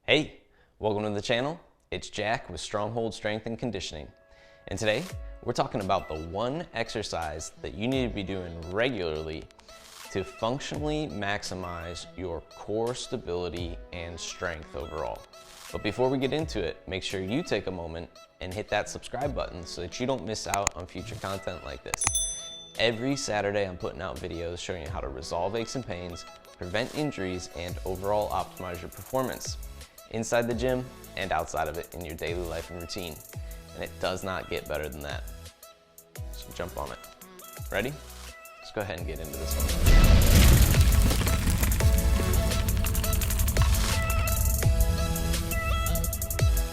Hey, welcome to the channel. It's Jack with Stronghold Strength and Conditioning. And today, we're talking about the one exercise that you need to be doing regularly to functionally maximize your core stability and strength overall. But before we get into it, make sure you take a moment and hit that subscribe button so that you don't miss out on future content like this. Every Saturday, I'm putting out videos showing you how to resolve aches and pains, prevent injuries, and overall optimize your performance inside the gym and outside of it in your daily life and routine. And it does not get better than that. So jump on it. Ready? Let's go ahead and get into this one.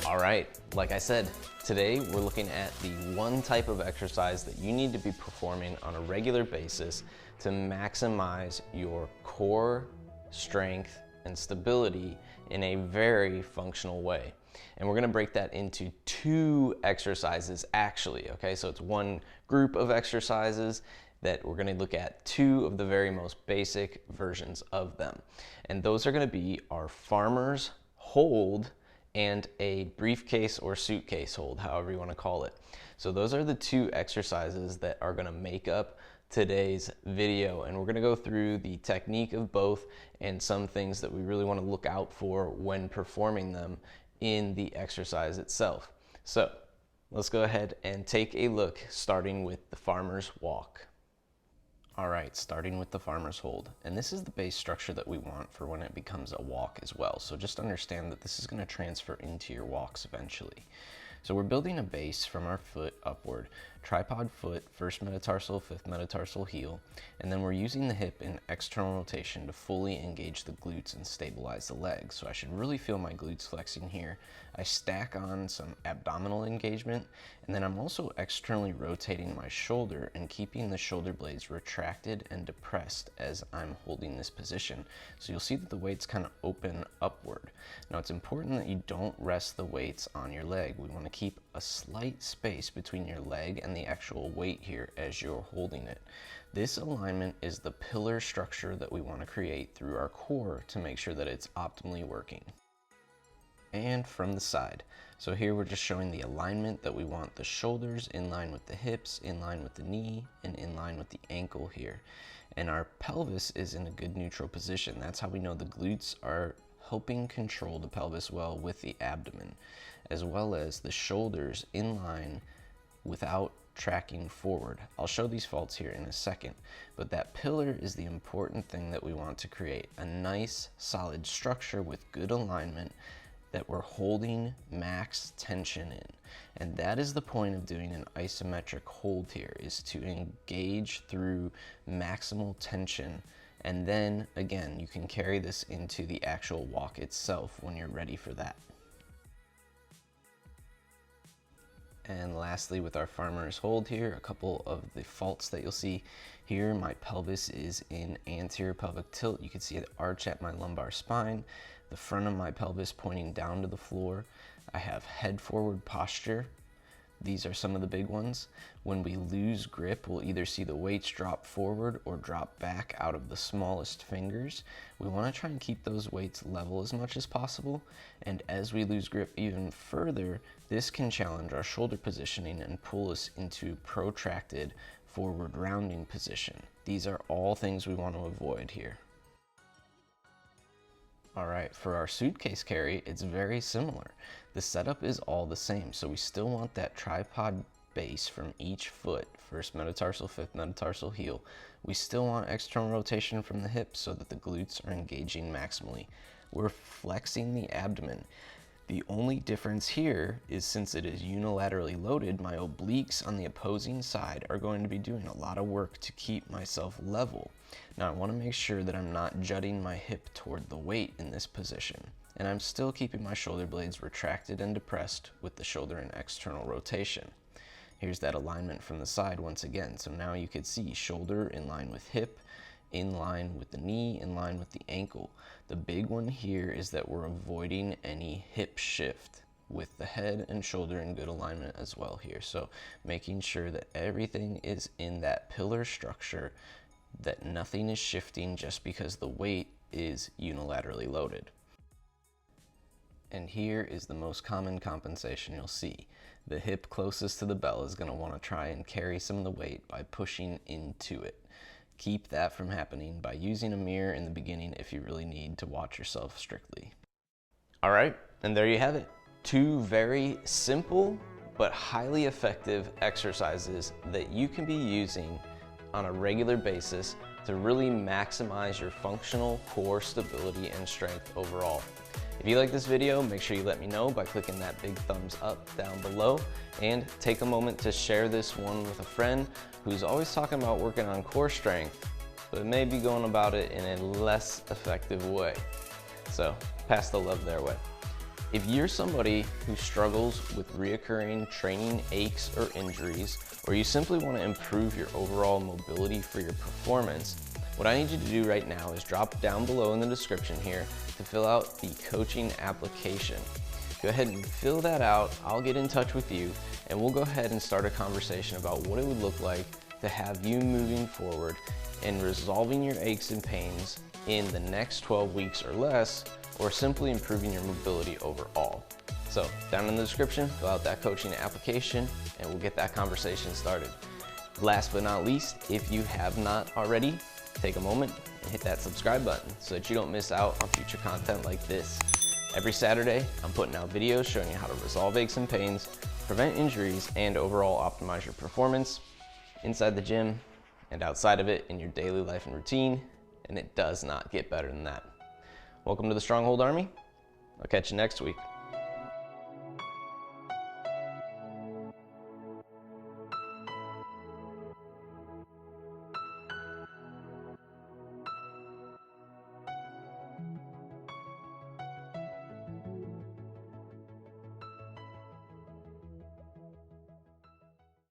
All right, like I said, today we're looking at the one type of exercise that you need to be performing on a regular basis to maximize your core strength and stability in a very functional way. And we're gonna break that into two exercises actually, okay? So it's one group of exercises that we're gonna look at two of the very most basic versions of them. And those are gonna be our farmer's hold and a briefcase or suitcase hold, however you wanna call it. So those are the two exercises that are gonna make up today's video, and we're gonna go through the technique of both and some things that we really wanna look out for when performing them in the exercise itself. So let's go ahead and take a look, starting with the farmer's walk. All right, starting with the farmer's hold. And this is the base structure that we want for when it becomes a walk as well. So just understand that this is gonna transfer into your walks eventually. So we're building a base from our foot upward, tripod foot, first metatarsal, fifth metatarsal heel, and then we're using the hip in external rotation to fully engage the glutes and stabilize the legs. So I should really feel my glutes flexing here. I stack on some abdominal engagement, and then I'm also externally rotating my shoulder and keeping the shoulder blades retracted and depressed as I'm holding this position. So you'll see that the weights kind of open upward. Now it's important that you don't rest the weights on your leg. We want to keep a slight space between your leg and the actual weight here as you're holding it. This alignment is the pillar structure that we want to create through our core to make sure that it's optimally working. And from the side. So here we're just showing the alignment that we want the shoulders in line with the hips, in line with the knee, and in line with the ankle here. And our pelvis is in a good neutral position. That's how we know the glutes are helping control the pelvis well with the abdomen, as well as the shoulders in line without tracking forward. I'll show these faults here in a second, but that pillar is the important thing that we want to create. A nice solid structure with good alignment that we're holding max tension in. And that is the point of doing an isometric hold here, is to engage through maximal tension. And then again, you can carry this into the actual walk itself when you're ready for that. And lastly, with our farmer's hold here, a couple of the faults that you'll see here. My pelvis is in anterior pelvic tilt. You can see the arch at my lumbar spine, the front of my pelvis pointing down to the floor. I have head forward posture. These are some of the big ones. When we lose grip, we'll either see the weights drop forward or drop back out of the smallest fingers. We want to try and keep those weights level as much as possible. And as we lose grip even further, this can challenge our shoulder positioning and pull us into protracted forward rounding position. These are all things we want to avoid here. All right, for our suitcase carry, it's very similar. The setup is all the same, so we still want that tripod base from each foot, first metatarsal, fifth metatarsal heel. We still want external rotation from the hips so that the glutes are engaging maximally. We're flexing the abdomen. The only difference here is, since it is unilaterally loaded, my obliques on the opposing side are going to be doing a lot of work to keep myself level. Now I want to make sure that I'm not jutting my hip toward the weight in this position, and I'm still keeping my shoulder blades retracted and depressed with the shoulder in external rotation. Here's that alignment from the side once again. So now you could see shoulder in line with hip, in line with the knee, in line with the ankle. The big one here is that we're avoiding any hip shift with the head and shoulder in good alignment as well here. So making sure that everything is in that pillar structure, that nothing is shifting just because the weight is unilaterally loaded. And here is the most common compensation you'll see. The hip closest to the bell is going to want to try and carry some of the weight by pushing into it. Keep that from happening by using a mirror in the beginning if you really need to watch yourself strictly. All right, and there you have it. 2 very simple but highly effective exercises that you can be using on a regular basis to really maximize your functional core stability and strength overall. If you like this video, make sure you let me know by clicking that big thumbs up down below, and take a moment to share this one with a friend who's always talking about working on core strength, but may be going about it in a less effective way. So pass the love their way. If you're somebody who struggles with reoccurring training aches or injuries, or you simply want to improve your overall mobility for your performance, what I need you to do right now is drop down below in the description here to fill out the coaching application. Go ahead and fill that out. I'll get in touch with you and we'll go ahead and start a conversation about what it would look like to have you moving forward and resolving your aches and pains in the next 12 weeks or less, or simply improving your mobility overall. So down in the description, fill out that coaching application and we'll get that conversation started. Last but not least, if you have not already, take a moment and hit that subscribe button so that you don't miss out on future content like this. Every Saturday, I'm putting out videos showing you how to resolve aches and pains, prevent injuries, and overall optimize your performance inside the gym and outside of it in your daily life and routine, and it does not get better than that. Welcome to the Stronghold Army. I'll catch you next week.